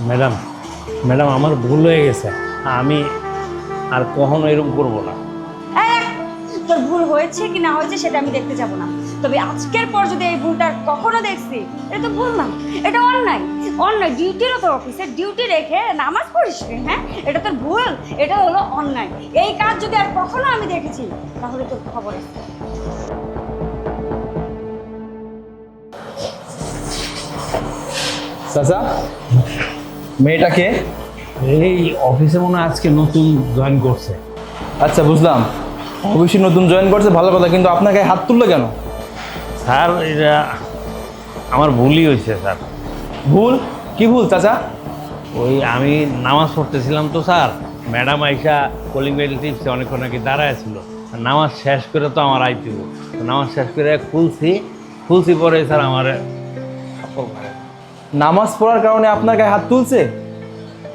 Madam madam আমার ভুল হয়ে গেছে, আমি আর কখনো এরকম করবো না। এই, তোর ভুল হয়েছে কি না হয়েছে সেটা আমি দেখতে যাব না, তবে আজকের পর যদি এই ভুলটা কখনো দেখছি, এটা তো ভুল না, এটা অন্যায়। অন্যায় ডিউটিরও তোর অফিসে ডিউটি রেখে নামাজ পড়িস রে, হ্যাঁ এটা তোর ভুল, এটা হলো অন্যায়। এই কাজ যদি আর কখনো আমি দেখেছি তাহলে তোর খবর আছে। চাচা, মেয়েটাকে? এই অফিসে মনে হয় আজকে নতুন জয়েন করছে। আচ্ছা বুঝলাম, অবশ্যই নতুন জয়েন করছে, ভালো কথা, কিন্তু আপনাকে হাত তুললো কেন? স্যার এটা আমার ভুলই হয়েছে স্যার। ভুল? কি ভুল চাচা? ওই আমি নামাজ পড়তেছিলাম তো স্যার, ম্যাডাম আইসা কলিং বেল টিপসে অনেকক্ষণ নাকি দাঁড়ায় ছিল। নামাজ শেষ করে তো আমার আইতে হলো। তো নামাজ শেষ করে খুলছি পরে স্যার আমার নামাজ পড়ার কারণে আপনার গায়ে হাত তুলছে?